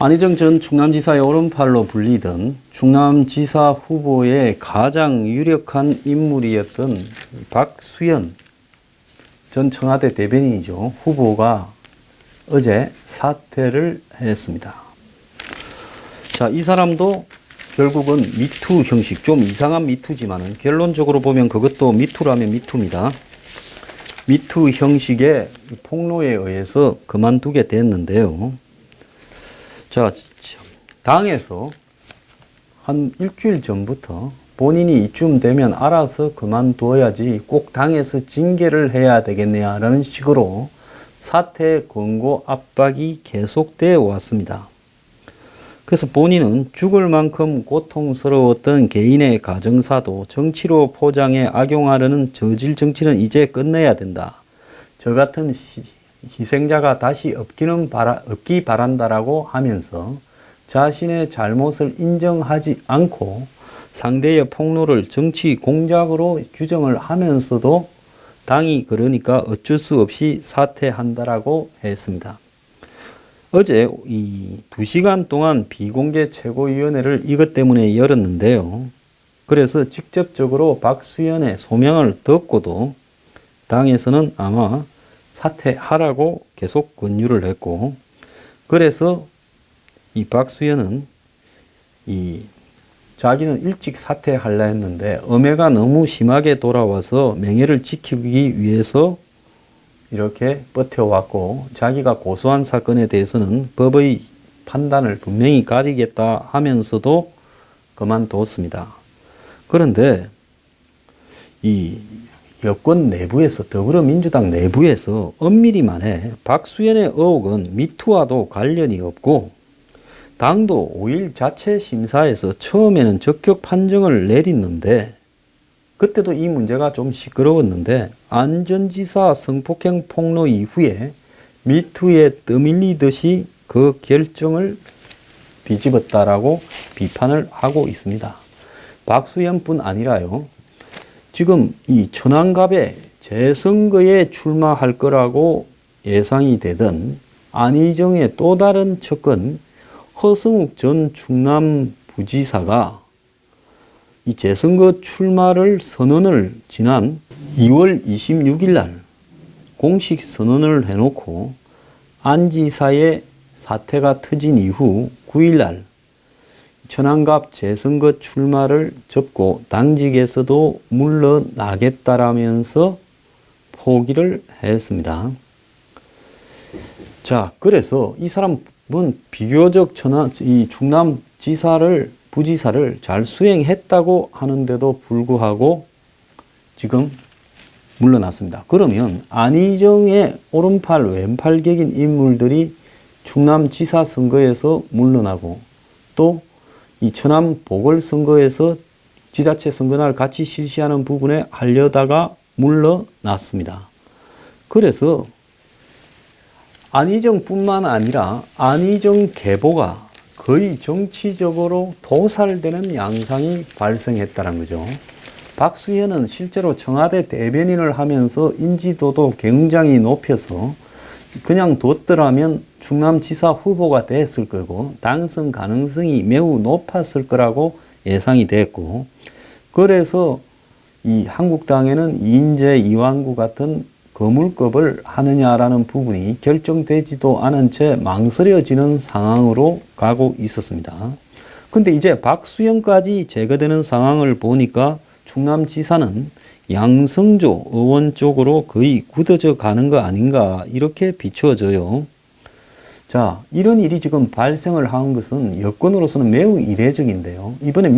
안희정 전 충남지사의 오른팔로 불리던 충남지사 후보의 가장 유력한 인물이었던 박수현 전 청와대 대변인이죠. 후보가 어제 사퇴를 했습니다. 자, 이 사람도 결국은 미투 형식, 좀 이상한 미투지만은 결론적으로 보면 그것도 미투라면 미투입니다. 미투 형식의 폭로에 의해서 그만두게 됐는데요. 자, 당에서 한 일주일 전부터 본인이 이쯤 되면 알아서 그만두어야지 꼭 당에서 징계를 해야 되겠냐라는 식으로 사퇴 권고 압박이 계속되어 왔습니다. 그래서 본인은 죽을 만큼 고통스러웠던 개인의 가정사도 정치로 포장해 악용하려는 저질 정치는 이제 끝내야 된다. 저 같은 희생자가 다시 없기 바란다라고 하면서 자신의 잘못을 인정하지 않고 상대의 폭로를 정치 공작으로 규정을 하면서도 당이 그러니까 어쩔 수 없이 사퇴한다라고 했습니다. 어제 이 2시간 동안 비공개 최고위원회를 이것 때문에 열었는데요. 그래서 직접적으로 박수현의 소명을 듣고도 당에서는 아마 사퇴하라고 계속 권유를 했고, 그래서 이 박수현은 자기는 일찍 사퇴하려 했는데 엄해가 너무 심하게 돌아와서 명예를 지키기 위해서 이렇게 버텨왔고, 자기가 고소한 사건에 대해서는 법의 판단을 분명히 가리겠다 하면서도 그만뒀습니다. 그런데 이 여권 내부에서, 더불어민주당 내부에서 엄밀히 말해 박수현의 의혹은 미투와도 관련이 없고, 당도 5일 자체 심사에서 처음에는 적격 판정을 내렸는데, 그때도 이 문제가 좀 시끄러웠는데 안 전 지사 성폭행 폭로 이후에 미투에 떠밀리듯이 그 결정을 뒤집었다라고 비판을 하고 있습니다. 박수현뿐 아니라요, 지금 이 천안갑에 재선거에 출마할 거라고 예상이 되던 안희정의 또 다른 측근 허성욱 전 충남부지사가 이 재선거 출마를 선언을 지난 2월 26일 날 공식 선언을 해놓고 안 지사의 사태가 터진 이후 9일 날 천안갑 재선거 출마를 접고 당직에서도 물러나겠다라면서 포기를 했습니다. 자, 그래서 이 사람은 비교적 이 부지사를 잘 수행했다고 하는데도 불구하고 지금 물러났습니다. 그러면 안희정의 오른팔 왼팔격인 인물들이 충남지사 선거에서 물러나고 또 이 천안 보궐선거에서 지자체 선거날 같이 실시하는 부분에 하려다가 물러났습니다. 그래서 안희정뿐만 아니라 안희정 계보가 거의 정치적으로 도살되는 양상이 발생했다는 거죠. 박수현은 실제로 청와대 대변인을 하면서 인지도도 굉장히 높여서 그냥 뒀더라면 충남지사 후보가 됐을 거고 당선 가능성이 매우 높았을 거라고 예상이 됐고, 그래서 이 한국당에는 이인재, 이완구 같은 거물급을 하느냐라는 부분이 결정되지도 않은 채 망설여지는 상황으로 가고 있었습니다. 근데 이제 박수현까지 제거되는 상황을 보니까 충남지사는 양성조 의원 쪽으로 거의 굳어져 가는 거 아닌가 이렇게 비춰져요. 자, 이런 일이 지금 발생을 한 것은 여권으로서는 매우 이례적인데요. 이번에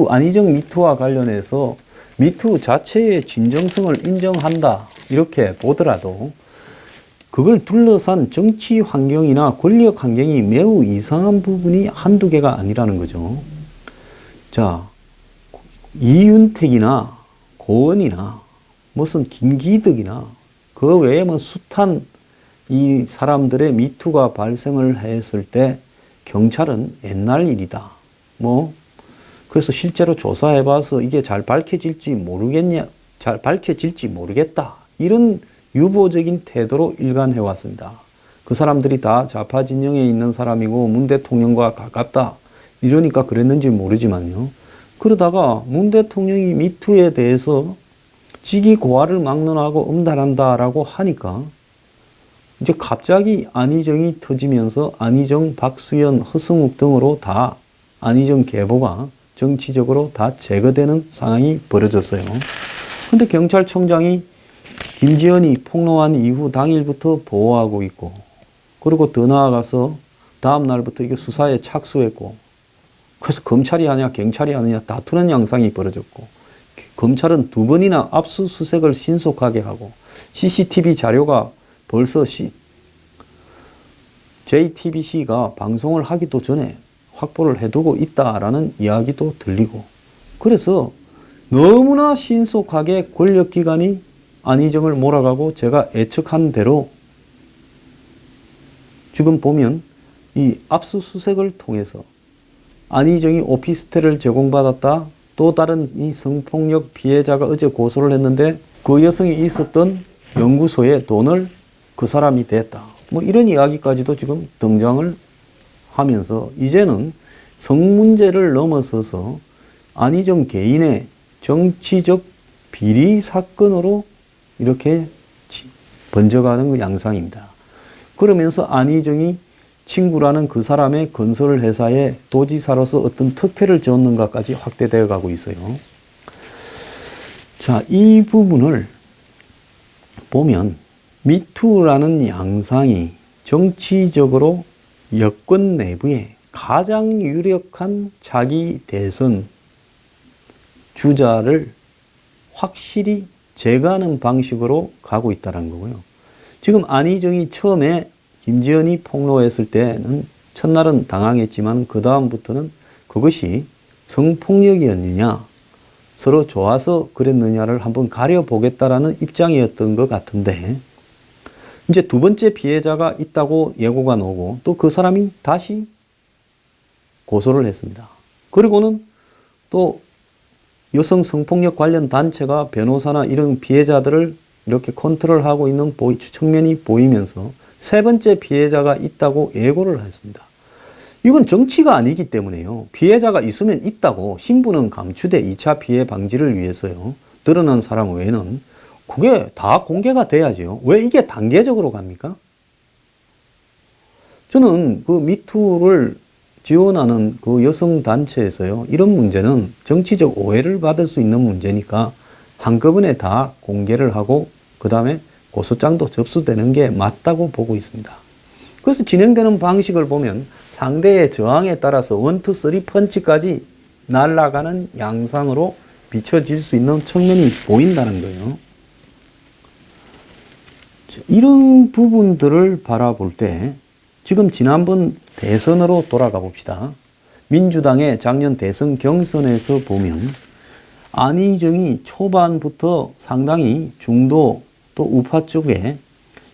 안희정 미투와 관련해서 미투 자체의 진정성을 인정한다 이렇게 보더라도 그걸 둘러싼 정치 환경이나 권력 환경이 매우 이상한 부분이 한두 개가 아니라는 거죠. 자, 이윤택이나 고원이나 무슨 김기덕이나 그 외에 뭐 숱한 이 사람들의 미투가 발생을 했을 때 경찰은 옛날 일이다. 그래서 실제로 조사해봐서 이게 잘 밝혀질지 모르겠다. 이런 유보적인 태도로 일관해왔습니다. 그 사람들이 다 좌파 진영에 있는 사람이고 문 대통령과 가깝다. 이러니까 그랬는지 모르지만요. 그러다가 문 대통령이 미투에 대해서 직위고하를 막론하고 엄단한다라고 하니까 이제 갑자기 안희정이 터지면서 안희정, 박수현, 허승욱 등으로 다 안희정 계보가 정치적으로 다 제거되는 상황이 벌어졌어요. 근데 경찰청장이 김지연이 폭로한 이후 당일부터 보호하고 있고, 그리고 더 나아가서 다음 날부터 이게 수사에 착수했고, 그래서 검찰이 하냐 경찰이 하느냐 다투는 양상이 벌어졌고, 검찰은 2번이나 압수수색을 신속하게 하고, CCTV 자료가 벌써 JTBC가 방송을 하기도 전에 확보를 해두고 있다라는 이야기도 들리고, 그래서 너무나 신속하게 권력기관이 안희정을 몰아가고, 제가 예측한 대로 지금 보면 이 압수수색을 통해서 안희정이 오피스텔을 제공받았다, 또 다른 이 성폭력 피해자가 어제 고소를 했는데 그 여성이 있었던 연구소에 돈을 그 사람이 댔다, 뭐 이런 이야기까지도 지금 등장을 하면서 이제는 성문제를 넘어서서 안희정 개인의 정치적 비리 사건으로 이렇게 번져가는 그 양상입니다. 그러면서 안희정이 친구라는 그 사람의 건설회사에 도지사로서 어떤 특혜를 줬는가까지 확대되어 가고 있어요. 자, 이 부분을 보면 미투라는 양상이 정치적으로 여권 내부에 가장 유력한 자기 대선 주자를 확실히 제거하는 방식으로 가고 있다는 거고요. 지금 안희정이 처음에 김지연이 폭로했을 때는 첫날은 당황했지만 그 다음부터는 그것이 성폭력이었느냐, 서로 좋아서 그랬느냐를 한번 가려보겠다라는 입장이었던 것 같은데, 이제 2번째 피해자가 있다고 예고가 나오고 또 그 사람이 다시 고소를 했습니다. 그리고는 또 여성 성폭력 관련 단체가 변호사나 이런 피해자들을 이렇게 컨트롤하고 있는 측면이 보이면서 3번째 피해자가 있다고 예고를 했습니다. 이건 정치가 아니기 때문에요. 피해자가 있으면 있다고, 신분은 감추되 2차 피해 방지를 위해서요. 드러난 사람 외에는 그게 다 공개가 돼야죠. 왜 이게 단계적으로 갑니까? 저는 그 미투를 지원하는 그 여성단체에서요, 이런 문제는 정치적 오해를 받을 수 있는 문제니까 한꺼번에 다 공개를 하고 그 다음에 고소장도 접수되는 게 맞다고 보고 있습니다. 그래서 진행되는 방식을 보면 상대의 저항에 따라서 1, 2, 3 펀치까지 날아가는 양상으로 비춰질 수 있는 측면이 보인다는 거예요. 이런 부분들을 바라볼 때 지금 지난번 대선으로 돌아가 봅시다. 민주당의 작년 대선 경선에서 보면 안희정이 초반부터 상당히 중도 또 우파 쪽에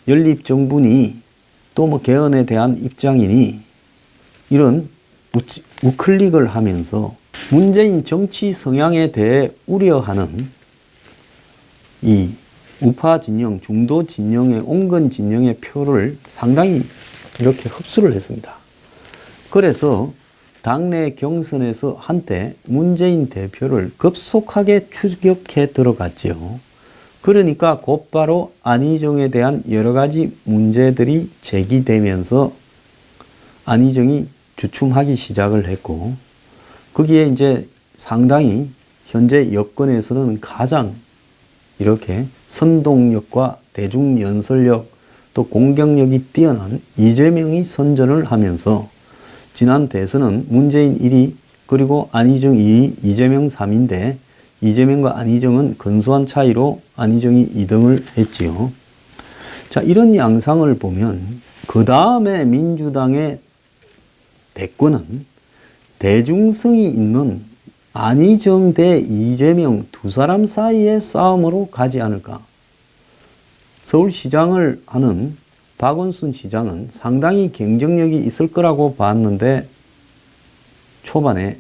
연립정부니 또 뭐 개헌에 대한 입장이니 이런 우클릭을 하면서 문재인 정치 성향에 대해 우려하는 이 우파 진영, 중도 진영의 온건 진영의 표를 상당히 이렇게 흡수를 했습니다. 그래서 당내 경선에서 한때 문재인 대표를 급속하게 추격해 들어갔죠. 그러니까 곧바로 안희정에 대한 여러 가지 문제들이 제기되면서 안희정이 주춤하기 시작을 했고, 거기에 이제 상당히 현재 여권에서는 가장 이렇게 선동력과 대중 연설력 또 공격력이 뛰어난 이재명이 선전을 하면서 지난 대선은 문재인 1위 그리고 안희정 2위, 이재명 3위인데 이재명과 안희정은 근소한 차이로 안희정이 2등을 했지요. 자, 이런 양상을 보면 그 다음에 민주당의 대권은 대중성이 있는 안희정 대 이재명 2사람 사이의 싸움으로 가지 않을까. 서울시장을 하는 박원순 시장은 상당히 경쟁력이 있을 거라고 봤는데 초반에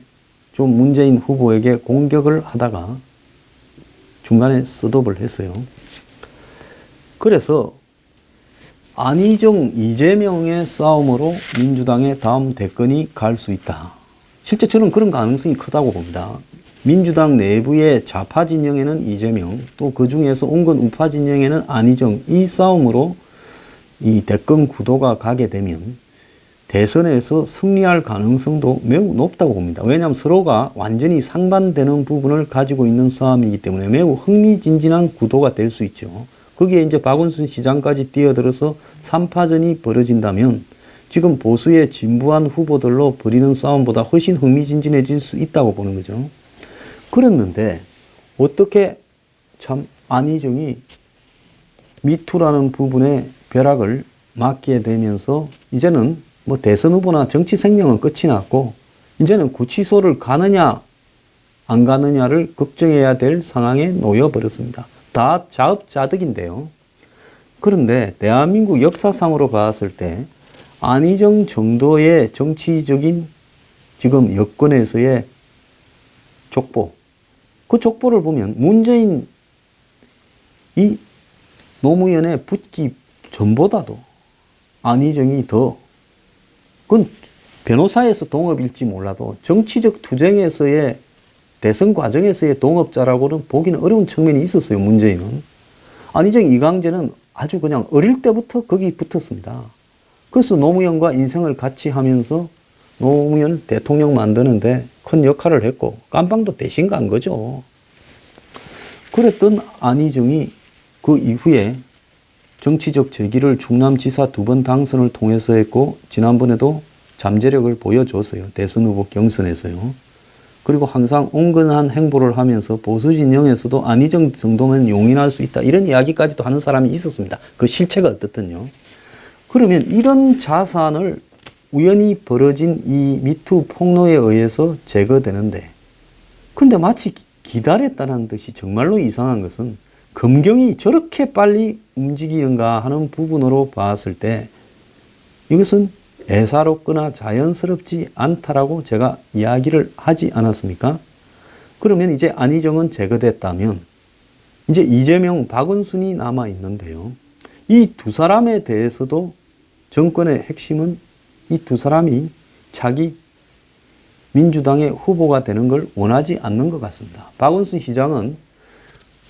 좀 문재인 후보에게 공격을 하다가 중간에 스톱을 했어요. 그래서 안희정, 이재명의 싸움으로 민주당의 다음 대권이 갈 수 있다. 실제 저는 그런 가능성이 크다고 봅니다. 민주당 내부의 좌파 진영에는 이재명, 또 그 중에서 온건 우파 진영에는 안희정, 이 싸움으로 이 대권 구도가 가게 되면 대선에서 승리할 가능성도 매우 높다고 봅니다. 왜냐하면 서로가 완전히 상반되는 부분을 가지고 있는 싸움이기 때문에 매우 흥미진진한 구도가 될 수 있죠. 거기에 이제 박원순 시장까지 뛰어들어서 3파전이 벌어진다면 지금 보수의 진부한 후보들로 벌이는 싸움보다 훨씬 흥미진진해질 수 있다고 보는 거죠. 그랬는데 어떻게 참 안희정이 미투라는 부분의 벼락을 맞게 되면서 이제는 뭐 대선 후보나 정치 생명은 끝이 났고 이제는 구치소를 가느냐 안 가느냐를 걱정해야 될 상황에 놓여 버렸습니다. 다 자업자득인데요. 그런데 대한민국 역사상으로 봤을 때 안희정 정도의 정치적인 지금 여권에서의 족보, 그 족보를 보면 문재인이 노무현에 붙기 전보다도 안희정이 더, 그건 변호사에서 동업일지 몰라도 정치적 투쟁에서의 대선 과정에서의 동업자라고는 보기는 어려운 측면이 있었어요, 문재인은. 안희정, 이광재는 아주 그냥 어릴 때부터 거기 붙었습니다. 그래서 노무현과 인생을 같이 하면서 노무현 대통령 만드는데 큰 역할을 했고 깜빵도 대신 간 거죠. 그랬던 안희정이 그 이후에 정치적 재기를 충남지사 2번 당선을 통해서 했고 지난번에도 잠재력을 보여줬어요. 대선 후보 경선에서요. 그리고 항상 온건한 행보를 하면서 보수 진영에서도 안희정 정도면 용인할 수 있다, 이런 이야기까지도 하는 사람이 있었습니다. 그 실체가 어떻든요. 그러면 이런 자산을 우연히 벌어진 이 미투 폭로에 의해서 제거되는데, 근데 마치 기다렸다는 듯이 정말로 이상한 것은 검경이 저렇게 빨리 움직이는가 하는 부분으로 봤을 때 이것은 애사롭거나 자연스럽지 않다라고 제가 이야기를 하지 않았습니까? 그러면 이제 안희정은 제거됐다면 이제 이재명, 박원순이 남아 있는데요. 이 두 사람에 대해서도 정권의 핵심은 이 두 사람이 자기 민주당의 후보가 되는 걸 원하지 않는 것 같습니다. 박원순 시장은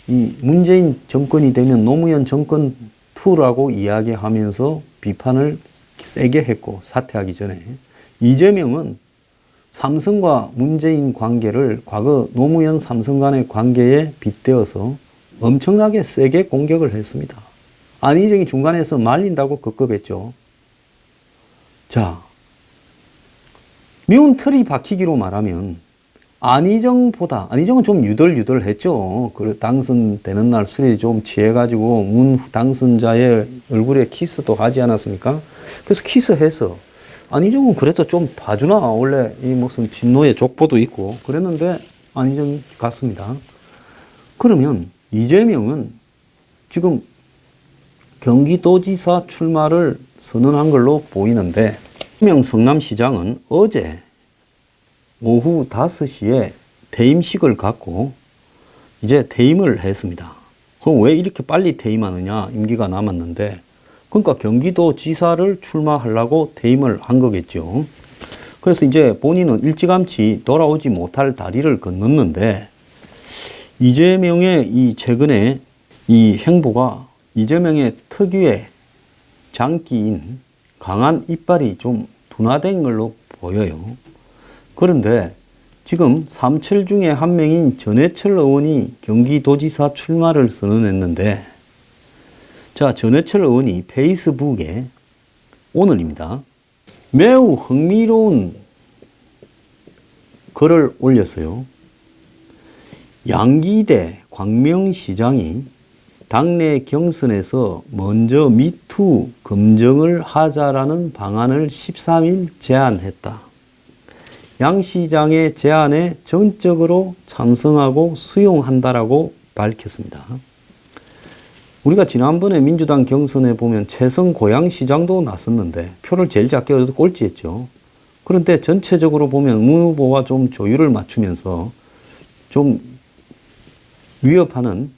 이 문재인 정권이 되면 노무현 정권 2라고 이야기하면서 비판을 세게 했고, 사퇴하기 전에. 이재명은 삼성과 문재인 관계를 과거 노무현 삼성 간의 관계에 빗대어서 엄청나게 세게 공격을 했습니다. 안희정이 중간에서 말린다고 급급했죠. 자, 미운 털이 박히기로 말하면 안희정은 좀 유덜유덜했죠. 그 당선되는 날 술에 좀 취해가지고 문 당선자의 얼굴에 키스도 하지 않았습니까? 그래서 키스해서 안희정은 그래도 좀 봐주나, 원래 이 무슨 진노의 족보도 있고 그랬는데 안희정 갔습니다. 그러면 이재명은 지금 경기도지사 출마를 선언한 걸로 보이는데, 이재명 성남시장은 어제 오후 5시에 퇴임식을 갖고 이제 퇴임을 했습니다. 그럼 왜 이렇게 빨리 퇴임하느냐, 임기가 남았는데. 그러니까 경기도지사를 출마하려고 퇴임을 한 거겠죠. 그래서 이제 본인은 일찌감치 돌아오지 못할 다리를 건넜는데, 이재명의 이 최근에 이 행보가 이재명의 특유의 장기인 강한 이빨이 좀 둔화된 걸로 보여요. 그런데 지금 삼철 중에 한 명인 전해철 의원이 경기도지사 출마를 선언했는데, 자, 전해철 의원이 페이스북에 오늘입니다. 매우 흥미로운 글을 올렸어요. 양기대 광명시장이 당내 경선에서 먼저 미투 검증을 하자라는 방안을 13일 제안했다. 양 시장의 제안에 전적으로 찬성하고 수용한다라고 밝혔습니다. 우리가 지난번에 민주당 경선에 보면 최성 고양시장도 나섰는데 표를 제일 작게 얻어서 꼴찌했죠. 그런데 전체적으로 보면 문 후보와 좀 조율을 맞추면서 좀 위협하는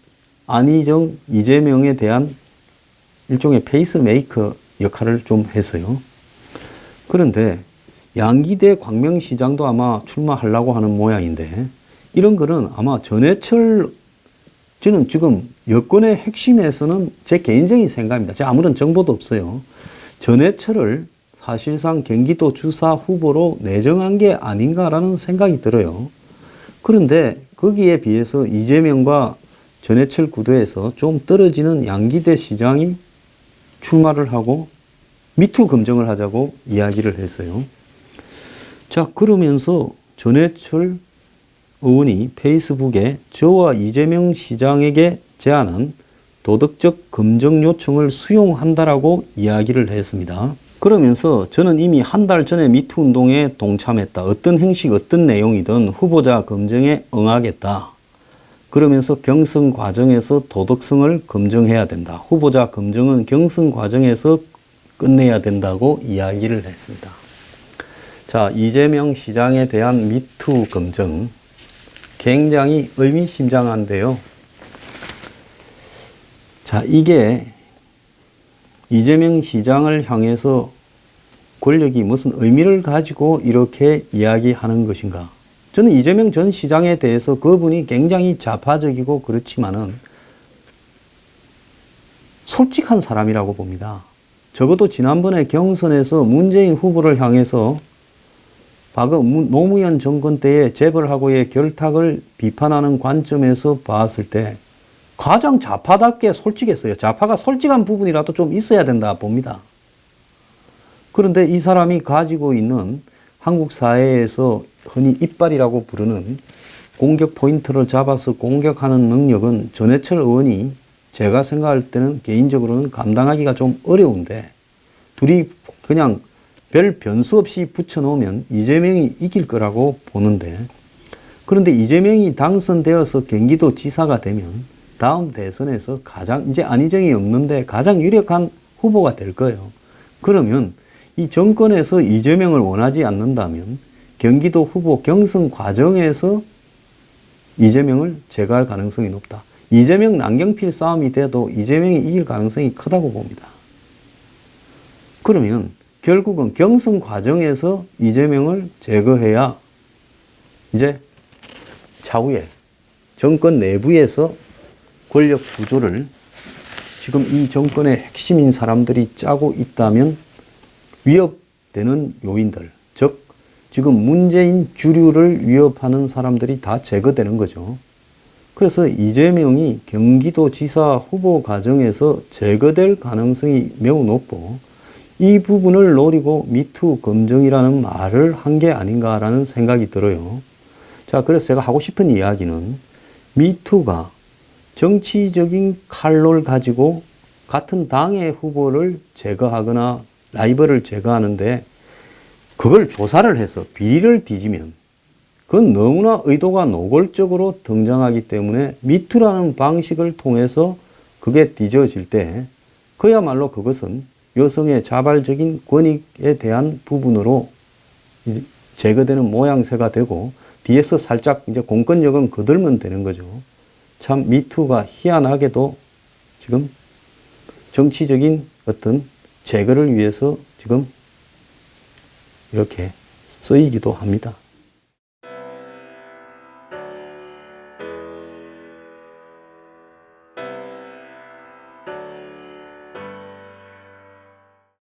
안희정, 이재명에 대한 일종의 페이스메이커 역할을 좀 했어요. 그런데 양기대 광명시장도 아마 출마하려고 하는 모양인데, 이런 거는 아마 전해철, 저는 지금 여권의 핵심에서는 제 개인적인 생각입니다. 제가 아무런 정보도 없어요. 전해철을 사실상 경기도주사 후보로 내정한 게 아닌가라는 생각이 들어요. 그런데 거기에 비해서 이재명과 전해철 구도에서 좀 떨어지는 양기대 시장이 출마를 하고 미투 검증을 하자고 이야기를 했어요. 자, 그러면서 전해철 의원이 페이스북에 저와 이재명 시장에게 제안한 도덕적 검증 요청을 수용한다라고 이야기를 했습니다. 그러면서 저는 이미 한 달 전에 미투 운동에 동참했다. 어떤 형식, 어떤 내용이든 후보자 검증에 응하겠다. 그러면서 경선 과정에서 도덕성을 검증해야 된다. 후보자 검증은 경선 과정에서 끝내야 된다고 이야기를 했습니다. 자, 이재명 시장에 대한 미투 검증 굉장히 의미심장한데요. 자, 이게 이재명 시장을 향해서 권력이 무슨 의미를 가지고 이렇게 이야기하는 것인가? 저는 이재명 전 시장에 대해서 그분이 굉장히 좌파적이고 그렇지만은 솔직한 사람이라고 봅니다. 적어도 지난번에 경선에서 문재인 후보를 향해서 과거 노무현 정권 때의 재벌하고의 결탁을 비판하는 관점에서 봤을 때 가장 좌파답게 솔직했어요. 좌파가 솔직한 부분이라도 좀 있어야 된다 봅니다. 그런데 이 사람이 가지고 있는 한국 사회에서 흔히 이빨이라고 부르는 공격 포인트를 잡아서 공격하는 능력은 전해철 의원이 제가 생각할 때는 개인적으로는 감당하기가 좀 어려운데, 둘이 그냥 별 변수 없이 붙여놓으면 이재명이 이길 거라고 보는데, 그런데 이재명이 당선되어서 경기도 지사가 되면 다음 대선에서 가장, 이제 안희정이 없는데 가장 유력한 후보가 될 거예요. 그러면 이 정권에서 이재명을 원하지 않는다면 경기도 후보 경선 과정에서 이재명을 제거할 가능성이 높다. 이재명 남경필 싸움이 돼도 이재명이 이길 가능성이 크다고 봅니다. 그러면 결국은 경선 과정에서 이재명을 제거해야 이제 차후에 정권 내부에서 권력 구조를 지금 이 정권의 핵심인 사람들이 짜고 있다면 위협되는 요인들, 즉 지금 문재인 주류를 위협하는 사람들이 다 제거되는 거죠. 그래서 이재명이 경기도지사 후보 과정에서 제거될 가능성이 매우 높고, 이 부분을 노리고 미투 검증이라는 말을 한 게 아닌가라는 생각이 들어요. 자, 그래서 제가 하고 싶은 이야기는 미투가 정치적인 칼을 가지고 같은 당의 후보를 제거하거나 라이벌을 제거하는데 그걸 조사를 해서 비리를 뒤지면 그건 너무나 의도가 노골적으로 등장하기 때문에 미투라는 방식을 통해서 그게 뒤져질 때 그야말로 그것은 여성의 자발적인 권익에 대한 부분으로 제거되는 모양새가 되고, 뒤에서 살짝 이제 공권력은 거들면 되는 거죠. 참 미투가 희한하게도 지금 정치적인 어떤 제거를 위해서 지금 이렇게 쓰이기도 합니다.